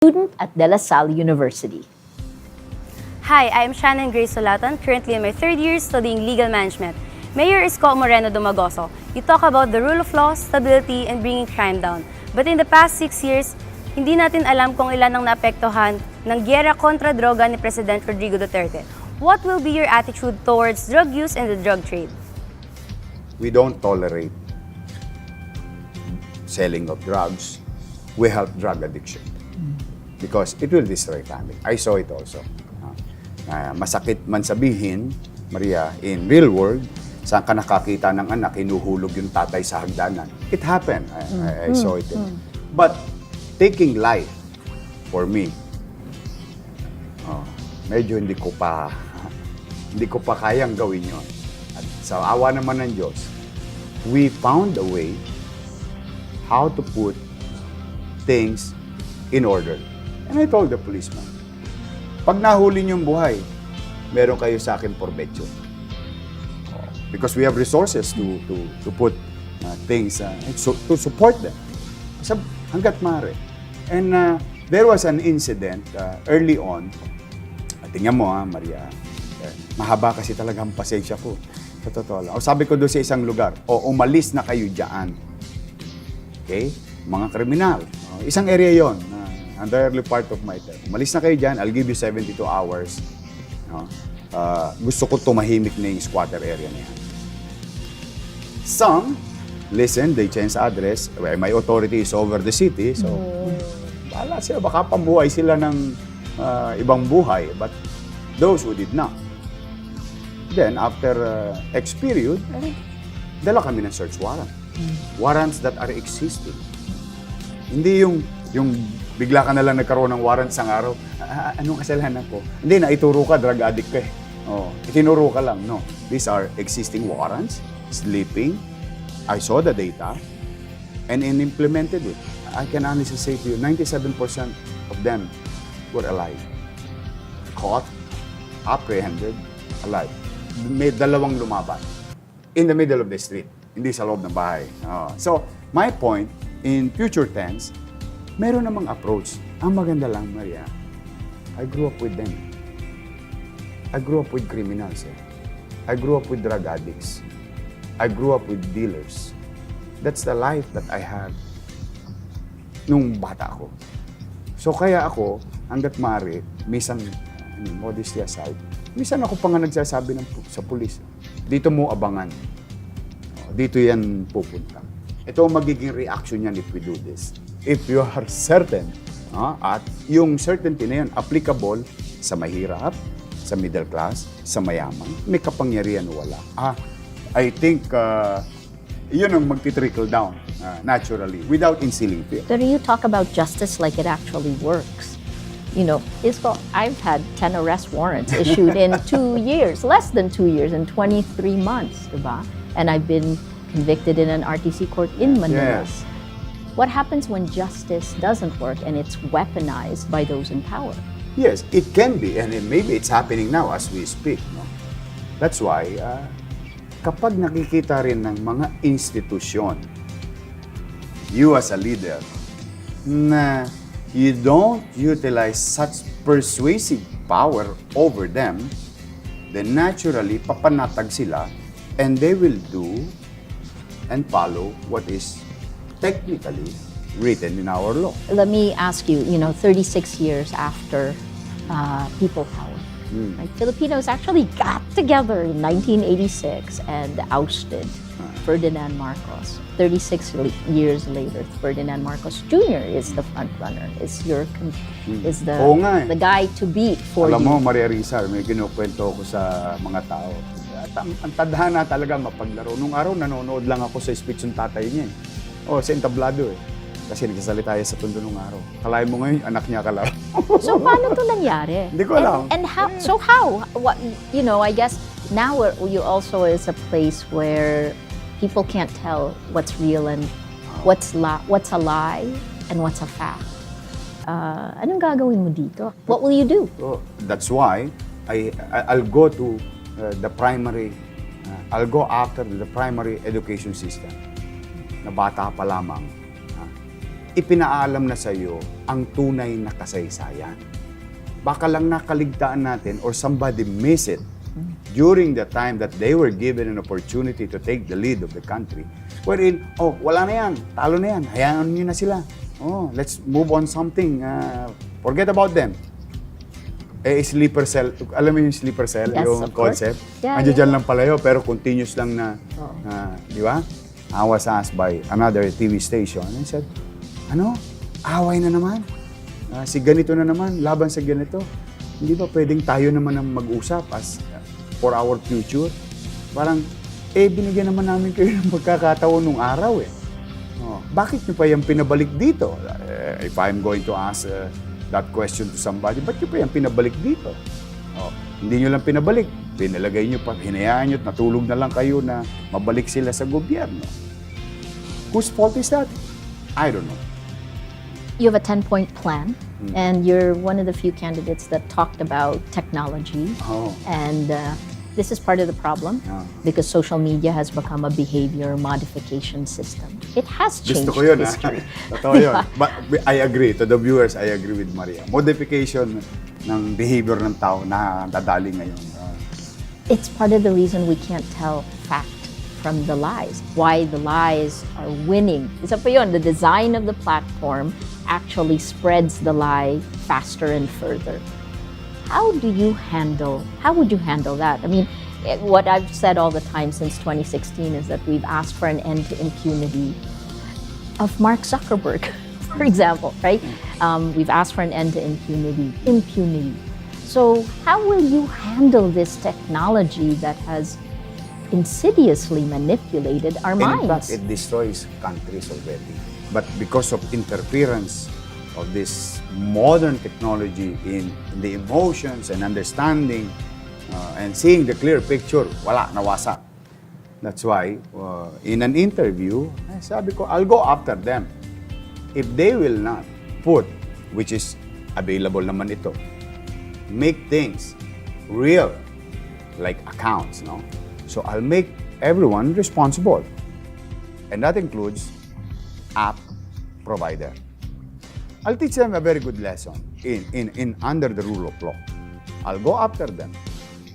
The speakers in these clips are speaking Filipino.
Student at De La Salle University. Hi, I am Shannon Grace Solatan, currently in my third year studying legal management. Mayor Isko Moreno Dumagoso, you talk about the rule of law, stability, and bringing crime down. But in the past 6 years, hindi natin alam kung ilan ang naapektuhan ng giyera kontra droga ni President Rodrigo Duterte. What will be your attitude towards drug use and the drug trade? We don't tolerate selling of drugs. We help drug addiction because it will destroy family. I saw it also. Masakit man sabihin, Maria, in real world, saan ka nakakita ng anak, hinuhulog yung tatay sa hagdanan. It happened. I saw it. But taking life, for me, medyo hindi ko pa kayang gawin yun. At sa awa naman ng Diyos, we found a way how to put things in order. And I told the policeman, pag nahuli niyong buhay, meron kayo sa akin provecho. Because we have resources to put things, to support them. Hanggat maaari. And there was an incident early on. Tingnan mo Maria, mahaba kasi talaga ang pasensya ko. Sa totoo lang. Sabi ko doon sa isang lugar, umalis na kayo dyan. Okay? Mga kriminal. Isang area yon, on the early part of my term. Umalis na kayo dyan, I'll give you 72 hours. Gusto ko tumahimik na yung squatter area na yan. Some, listen, they change address. My authority is over the city, so bahala sila. Baka pambuhay sila ng ibang buhay. But those who did not. Then, after X period, dala kami ng search warrant. Warrants that are existing. Hindi yung bigla ka na lang nagkaroon ng warrant isang araw. Anong kasalanan ko? Hindi, naituro ka, drug addict ka eh. Itinuro ka lang. No. These are existing warrants, sleeping. I saw the data and implemented it. I can honestly say to you, 97% of them were alive. Caught, apprehended, alive. May dalawang lumaban. In the middle of the street. Hindi sa loob ng bahay. So, my point, in future tense, meron namang approach. Ang maganda lang, Maria, I grew up with them. I grew up with criminals. I grew up with drug addicts. I grew up with dealers. That's the life that I had nung bata ako. So kaya ako, hanggat maaari, minsan, modesty aside, minsan ako pa nga nagsasabi sa pulis, dito mo abangan. Dito yan pupunta. Ito ang magiging reaction niyan if we do this. If you are certain, at yung certainty na yun, applicable sa mahirap, sa middle class, sa mayaman, may kapangyarihan o wala. I think yun ang magti-trickle down naturally without instilling fear. Pero you talk about justice like it actually works. You know, Isko, I've had 10 arrest warrants issued in 2 years, less than 2 years, in 23 months, diba? And I've been convicted in an RTC court in Manila. Yes. What happens when justice doesn't work and it's weaponized by those in power? Yes, it can be, and maybe it's happening now as we speak. No? That's why, kapag nakikita rin ng mga institusyon, you as a leader, na you don't utilize such persuasive power over them, then naturally, papanatag sila, and they will do and follow what is technically written in our law. Let me ask you, 36 years after people power, right? Filipinos actually got together in 1986 and ousted Ferdinand Marcos. 36 years later, Ferdinand Marcos Jr. is the front runner, is Oo nga eh. the guy to beat for Alam you. mo, Maria Ressa, may kinukwento ko sa mga tao. Ang tadhana talaga mapaglaro. Nung araw, nanonood lang ako sa speech ng tatay niya. Sa entablado eh. Kasi nagsasalita sa tondo nung araw. Kalahin mo ngayon, anak niya kalaro. So, paano ito nangyari? Hindi ko alam. And how? So how? What? I guess now you also is a place where people can't tell what's real and what's a lie and what's a fact. Anong gagawin mo dito? What will you do? That's why I'll go to the primary. I'll go after the primary education system. Na bata pa lamang. ipinaalam na sa iyo ang tunay na kasaysayan. Baka lang nakaligtaan natin or somebody miss it during the time that they were given an opportunity to take the lead of the country. Wherein, wala na yan, talo na yan, hayaan nyo na sila. Let's move on something. Forget about them. Sleeper cell. Alam mo yung sleeper cell? Yes, yung of course. concept? Yeah, Andiyan dyan lang pala yun, pero continuous lang na, di ba? I was asked by another TV station and said, away na naman? Si ganito na naman, laban sa ganito. Hindi ba pwedeng tayo naman ang mag-usap for our future? Parang, binigyan naman namin kayo ng pagkakataon nung araw eh. Bakit nyo pa yung pinabalik dito? If I'm going to ask that question to somebody, ba't nyo pa yung pinabalik dito? Hindi nyo lang pinabalik. Pinalagay nyo pa, hinayaan nyo at natulog na lang kayo na mabalik sila sa gobyerno. Whose fault is that? I don't know. You have a 10-point plan, and you're one of the few candidates that talked about technology. And this is part of the problem because social media has become a behavior modification system. It has changed Gusto ko yun, history. Totoo yun. But I agree. To the viewers, I agree with Maria. Modification ng behavior ng tao na dadali ngayon. It's part of the reason we can't tell fact from the lies. Why the lies are winning. Isa pa yun, the design of the platform actually spreads the lie faster and further. How would you handle that? I mean, what I've said all the time since 2016 is that we've asked for an end to impunity of Mark Zuckerberg, for example, right? We've asked for an end to impunity. So how will you handle this technology that has insidiously manipulated our minds? In fact, it destroys countries already. But because of interference of this modern technology in the emotions and understanding and seeing the clear picture, wala, nawasak. That's why, in an interview, sabi ko, I'll go after them. If they will not put, which is available naman ito, make things real, like accounts, no? So I'll make everyone responsible. And that includes app provider. I'll teach them a very good lesson in under the rule of law. I'll go after them,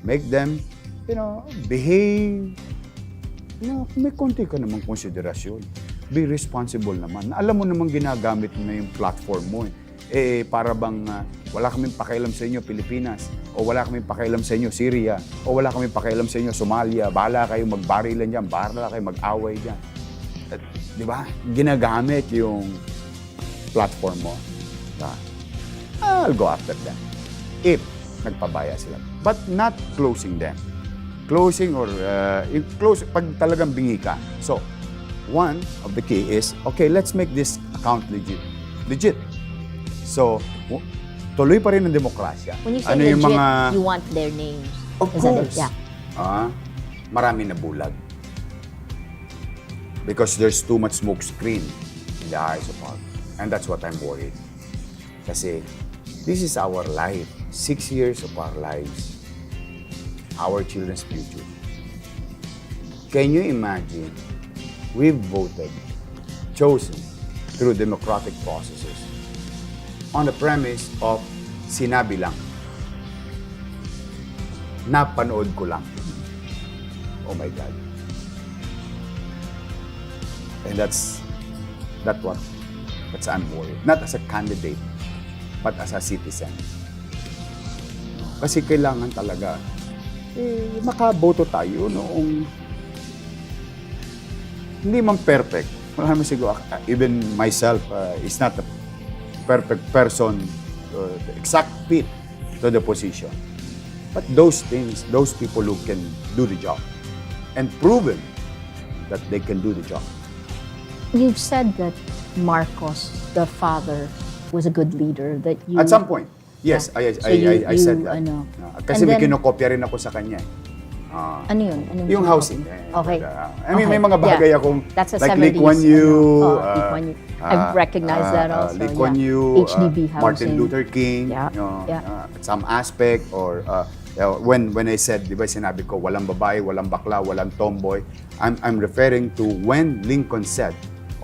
make them, behave. May konti ka namang konsiderasyon. Be responsible naman. Alam mo namang ginagamit mo na yung platform mo. Para bang wala kaming pakialam sa inyo, Pilipinas, o wala kaming pakialam sa inyo, Syria, o wala kaming pakialam sa inyo, Somalia, bahala kayo magbarilan dyan, bahala kayo mag-away dyan. Di ba? Ginagamit yung platform mo. I'll go after them if nagpabaya sila. But not closing them. Closing or pag talagang bingi ka. So, one of the key is, okay, let's make this account legit. So, tuloy pa rin ang demokrasya. When you say legit, you want their names. Of course. Yeah. Marami na bulag. Because there's too much smoke screen in the eyes of all. And that's what I'm worried. Kasi this is our life. 6 years of our lives. Our children's future. Can you imagine? We've voted, chosen through democratic processes on the premise of sinabi lang. Napanood ko lang. Oh my God. And that's what I'm worried. Not as a candidate, but as a citizen. Kasi kailangan talaga, makaboto tayo noong hindi man perfect. Marami siguro, even myself is not a perfect person, the exact fit to the position. But those things, those people who can do the job and proven that they can do the job. You've said that Marcos, the father, was a good leader. That you At some point, yes, I said that. Kasi may And then- kinokopya rin ako sa kanya. Ano yun? Anong Yung housing. Okay. May mga bagay akong, That's a like 70s, Lee Kuan Yew, Lee Kuan Yew. I've recognized that also. Lee Kuan yeah. Yew, HDB housing. Martin Luther King, some aspect, or when I said, di ba sinabi ko, walang babae, walang bakla, walang tomboy, I'm referring to when Lincoln said,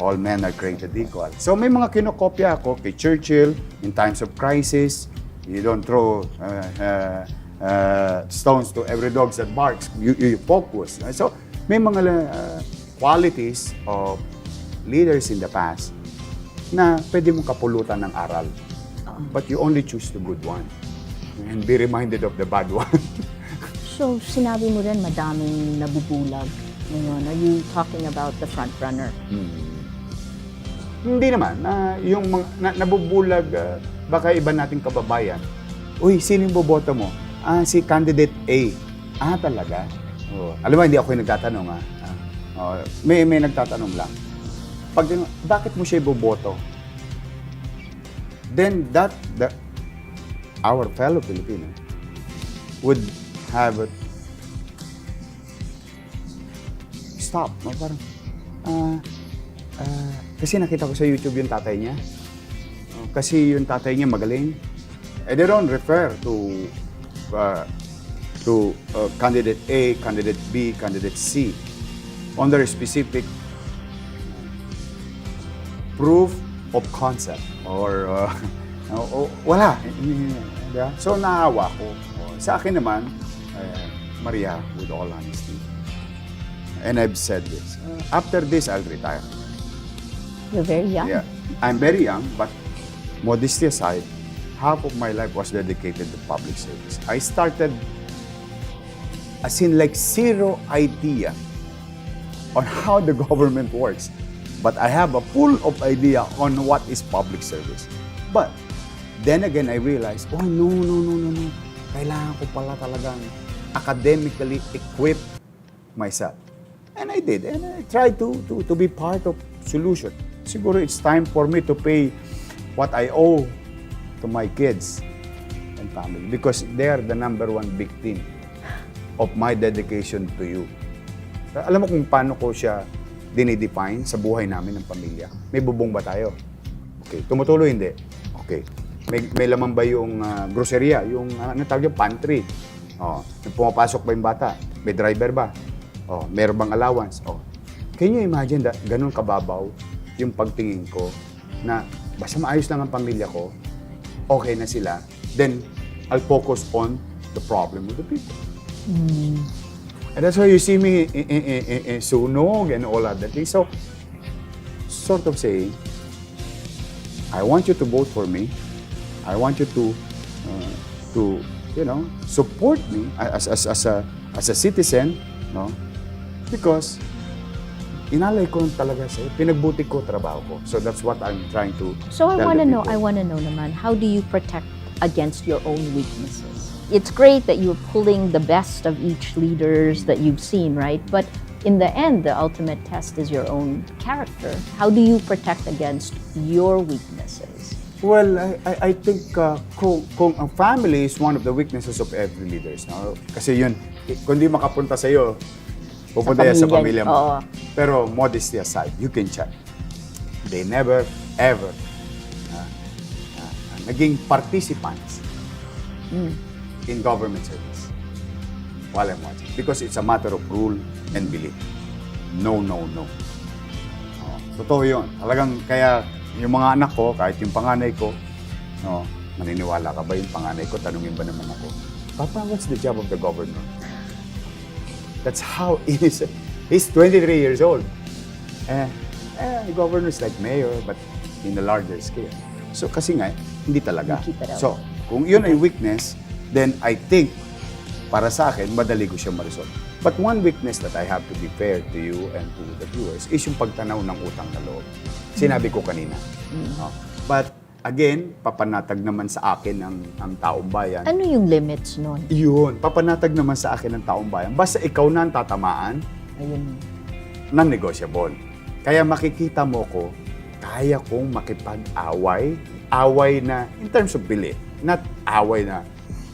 all men are created equal. So may mga kinokopya ako kay Churchill, in times of crisis, you don't throw stones to every dog that barks, you focus. So may mga qualities of leaders in the past na pwede mong kapulutan ng aral. But you only choose the good one and be reminded of the bad one. So, sinabi mo rin madaming nabubulag ngayon. Are you talking about the front runner? Hindi naman. Yung mga nabubulag, baka iba nating kababayan. Uy, sino yung boboto mo? Si candidate A. Talaga? Alam mo, hindi ako yung nagtatanong. May nagtatanong lang. Bakit mo siya iboboto? Then our fellow Filipino would have it stop. Parang, kasi nakita ko sa YouTube yung tatay niya. Kasi yung tatay niya magaling. And they don't refer to candidate A, candidate B, candidate C on their specific proof of concept or wala. So naawa ko. Sa akin naman, Maria, with all honesty, and I've said this, after this, I'll retire. You're very young. Yeah, I'm very young, but modesty aside, half of my life was dedicated to public service. I started as in like zero idea on how the government works. But I have a full of idea on what is public service. But then again, I realized, no. Kailangan ko pala talagang academically equip myself. And I did. And I tried to be part of solution. Siguro it's time for me to pay what I owe to my kids and family because they are the number one victim of my dedication to you. Alam mo kung paano ko siya dinidefine sa buhay namin ng pamilya. May bubong ba tayo? Okay. Tumutuloy hindi? Okay. May laman ba yung groceria? Yung tawag yung pantry? Yung pumapasok ba yung bata? May driver ba? Meron bang allowance? Can you imagine that ganun kababaw yung pagtingin ko na basta maayos lang ang pamilya ko, okay na sila, then I'll focus on the problem of the people. And that's why you see me sunog and all other things. So, sort of saying, I want you to vote for me. I want you to support me as a citizen, no? Because inalay ko talaga sa'yo, pinagbuti ko trabaho ko. So that's what I'm trying to So I tell want to the know, people. naman, how do you protect against your own weaknesses? It's great that you're pulling the best of each leaders that you've seen, right? But in the end, the ultimate test is your own character. How do you protect against your weaknesses? Well, I think kung ang family is one of the weaknesses of every leader. No? Kasi yun, kung di makapunta sa'yo, pupunta yan sa pamilya mo. Oo. Pero modesty aside, you can check. They never, ever naging participants in government service while I'm watching. Because it's a matter of rule and belief. No. Totoo yun. Talagang kaya yung mga anak ko, kahit yung panganay ko, maniniwala ka ba yung panganay ko? Tanungin ba naman ako, Papa, what's the job of the governor? That's how innocent. He's 23 years old. The governor is like mayor, but in a larger scale. So kasi nga, hindi talaga. So, kung yun ay weakness, then I think, para sa akin, madali ko siya ma-resolve. But one weakness that I have to be fair to you and to the viewers is yung pagtanaw ng utang na loob. Sinabi ko kanina. But again, papanatag naman sa akin ang taong bayan. Ano yung limits nun? Yun, papanatag naman sa akin ng taong bayan. Basta ikaw na ang tatamaan, Ayun. non-negotiable. Kaya makikita mo ko, kaya kong makipag-away. Away na, in terms of belief, not away na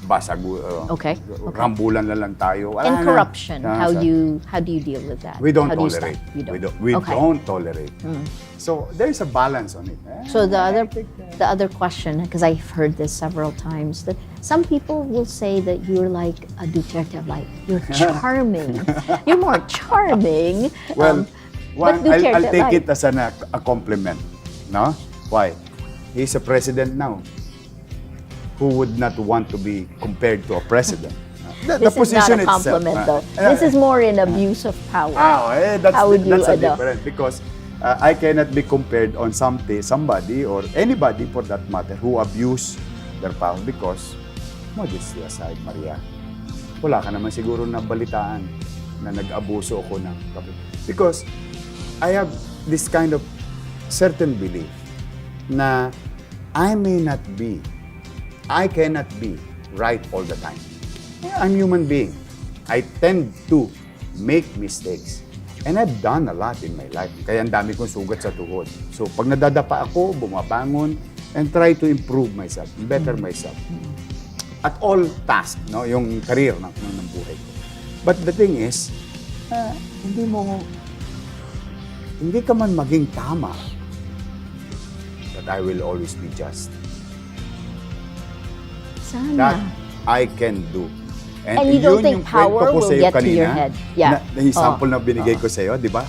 basag, Okay. rambulan na lang tayo. Wala And na. corruption, how do you deal with that? We don't How do you tolerate. stop? You don't. We Okay. don't tolerate. So there's a balance on it. So the other question, because I've heard this several times, that some people will say that you're like a Duterte, like you're charming. You're more charming. Well, One, do care I'll to take like. it as a compliment. No? Why? He's a president now. Who would not want to be compared to a president? The This is not a itself, compliment, though. This is more in abuse of power. That's, How would you that's a adopt? different, because I cannot be compared on somebody or anybody for that matter who abuse their power, because modesty aside, Maria, wala ka naman siguro nabalitaan na nag-abuso ako ng kapit. Because I have this kind of certain belief na I cannot be right all the time. I'm human being. I tend to make mistakes. And I've done a lot in my life. Kaya ang dami kong sugat sa tuhod. So pag nadadapa ako, bumabangon, and try to improve myself, better myself. At all tasks, no? Yung career ng buhay ko. But the thing is, hindi ka man maging tama, but I will always be just. Sana. That I can do. And you don't think yun yung power kwento ko will sa'yo get to your kanina, head. Yeah. Na yung sample na binigay ko sa'yo, di ba?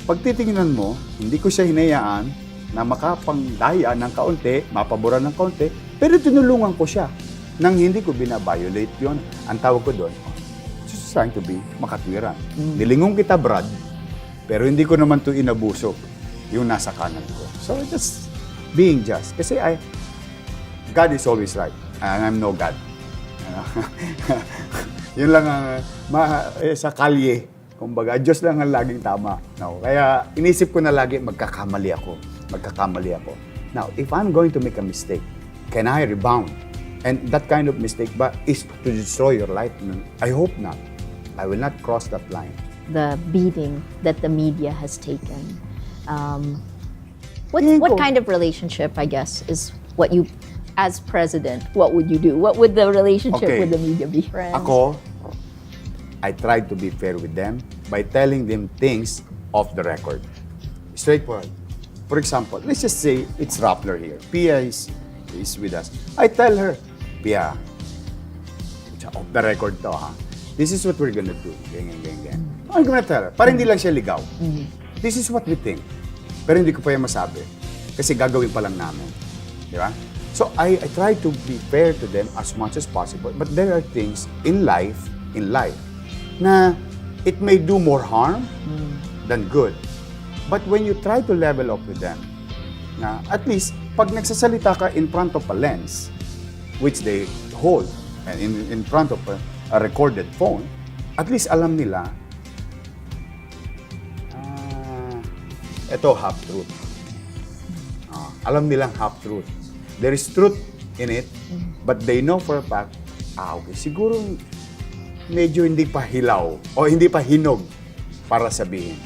Pag titingnan mo, hindi ko siya hinayaan na makapangdaya ng kaunti, mapabura ng kaunti, pero tinulungan ko siya nang hindi ko binabiolate yun. Ang tawag ko doon, just trying to be makatwiran. Nilingong kita, Brad, pero hindi ko naman to inabuso yung nasa kanan ko. So just being just. Kasi God is always right, and I'm no God. Yun lang ang sa kalye. Kumbaga, Diyos lang ang laging tama. No? Kaya inisip ko na lagi, magkakamali ako. Now, if I'm going to make a mistake, can I rebound? And that kind of mistake is to destroy your life? I hope not. I will not cross that line. The beating that the media has taken. What kind of relationship, I guess, is what you, as president, what would you do? What would the relationship with the media be? Friends? Ako, I tried to be fair with them by telling them things off the record. Straightforward. For example, let's just say it's Rappler here. Pia is with us. I tell her, Pia, off the record to, ha? This is what we're gonna do. Ganyan. I'm gonna tell her. Para hindi lang siya ligaw. This is what we think. Pero hindi ko pa yan masabi. Kasi gagawin pa lang namin. Di ba? So I try to be fair to them as much as possible. But there are things in life, na it may do more harm than good. But when you try to level up with them, na at least pag nagsasalita ka in front of a lens, which they hold, and in front of a recorded phone, at least alam nila, ito half-truth. Alam nilang half-truth. There is truth in it, but they know for a fact, okay, siguro medyo hindi pa hilaw o hindi pa hinog para sabihin.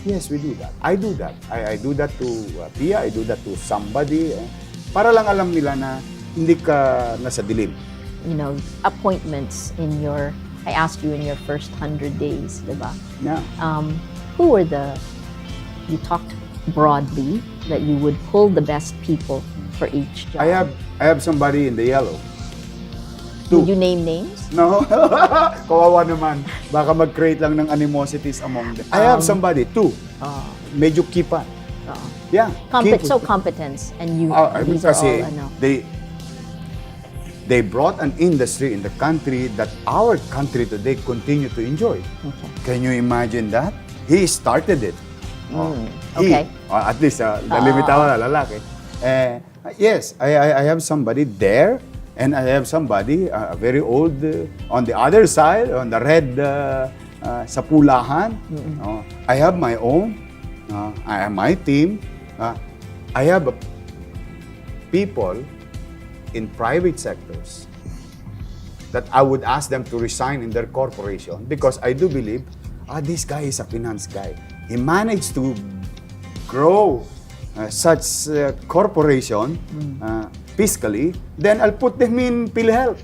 Yes, we do that. I do that. I do that to Pia, I do that to somebody. Para lang alam nila na hindi ka nasa dilim. You know, appointments I asked you in your first 100 days, diba? Yeah. Who were you talked broadly that you would pull the best people for each job? I have somebody in the yellow. Would you name names? No. Kawawa naman. Baka mag-create lang ng animosities among them. I have somebody, two. Medyo kipan. Yeah. So competence, and you, these are kasi all, they brought an industry in the country that our country today continue to enjoy. Okay. Can you imagine that? He started it. Okay. At least, nalimitawa na lalaki. Yes, I have somebody there, and I have somebody very old on the other side, on the red sa pulahan. I have my own. I have my team. I have people in private sectors that I would ask them to resign in their corporation because I do believe, this guy is a finance guy. He managed to grow such corporation fiscally, then I'll put them in PhilHealth.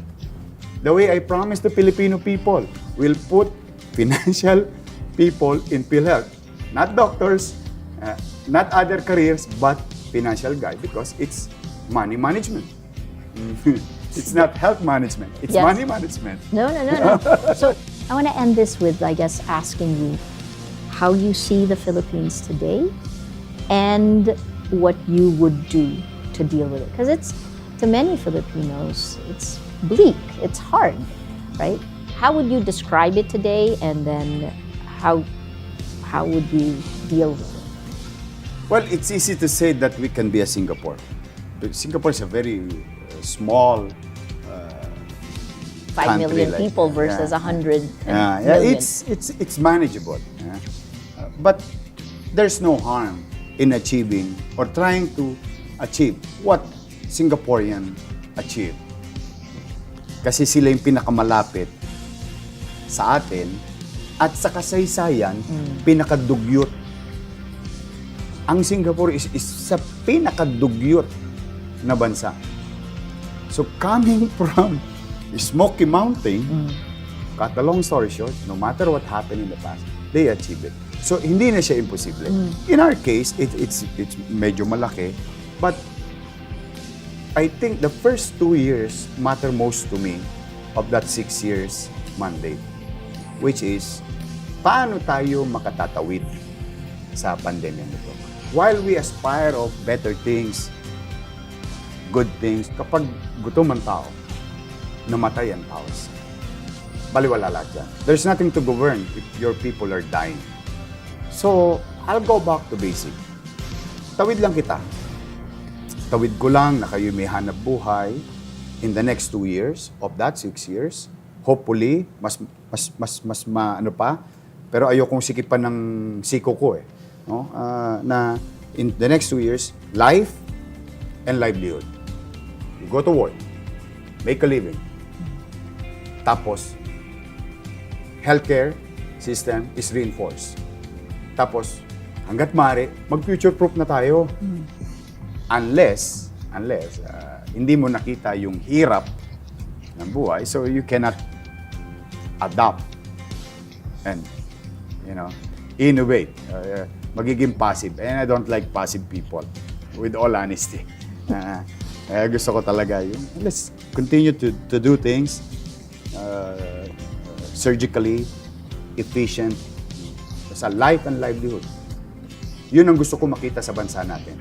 The way I promised the Filipino people, we'll put financial people in PhilHealth. Not doctors, not other careers, but financial guy because it's money management. It's not health management, it's money management. No. So I want to end this with, I guess, asking you, how you see the Philippines today and what you would do to deal with it. Because it's, to many Filipinos, it's bleak, it's hard, right? How would you describe it today, and then how would you deal with it? Well, it's easy to say that we can be a Singapore. But Singapore is a very small 5 million country, people versus 100 million. It's manageable. Yeah. But there's no harm in achieving or trying to achieve what Singaporean achieve. Kasi sila yung pinakamalapit sa atin at sa kasaysayan, pinakadugyot. Ang Singapore is sa pinakadugyot na bansa. So coming from Smoky Mountain, cut the long story short, no matter what happened in the past, they achieved it. So hindi na siya imposible. In our case, it's medyo malaki, but I think the first 2 years matter most to me of that 6 years mandate, which is paano tayo makatatawid sa pandemya nito. While we aspire of better things, good things, kapag gutom ang tao, namatay ang tao. Baliwala lahat yan. There's nothing to govern if your people are dying. So, I'll go back to basic. Tawid lang kita. Tawid ko lang na kayo may hanap buhay in the next 2 years of that 6 years. Hopefully, mas ano pa. Pero ayokong sikipan ng siko ko eh. No? Na in the next 2 years, life and livelihood. You go to work, make a living. Tapos, healthcare system is reinforced. Tapos, hanggat maaari, mag-future-proof na tayo. Unless hindi mo nakita yung hirap ng buhay, so you cannot adapt and, innovate. Magiging passive. And I don't like passive people, with all honesty. Gusto ko talaga yung, let's continue to do things surgically, efficient, sa life and livelihood. Yun ang gusto ko makita sa bansa natin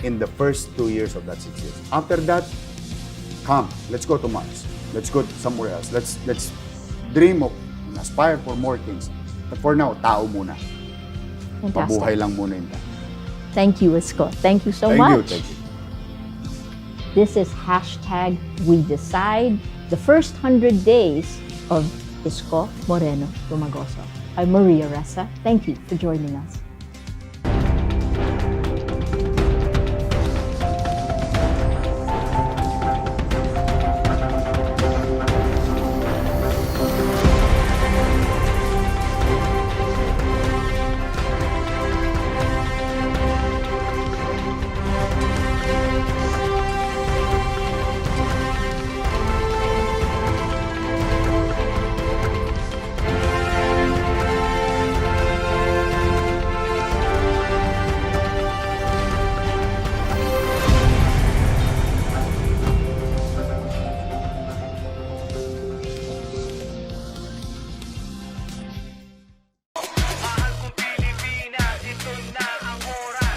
in the first 2 years of that 6 years. After that, come, let's go to Mars. Let's go somewhere else. Let's dream of and aspire for more things. But for now, tao muna. Fantastic. Mabuhay lang muna yung tao. Thank you, Isko. Thank you so much. Thank you. This is #WeDecide, the first 100 days of Isko Moreno Dumagoso. I'm Maria Ressa. Thank you for joining us.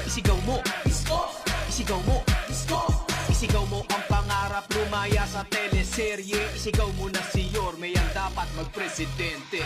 Isigaw mo, Isko! Isigaw mo, Isko! Isigaw mo ang pangarap, lumaya sa teleserye. Isigaw mo na si Yorme, yan dapat magpresidente.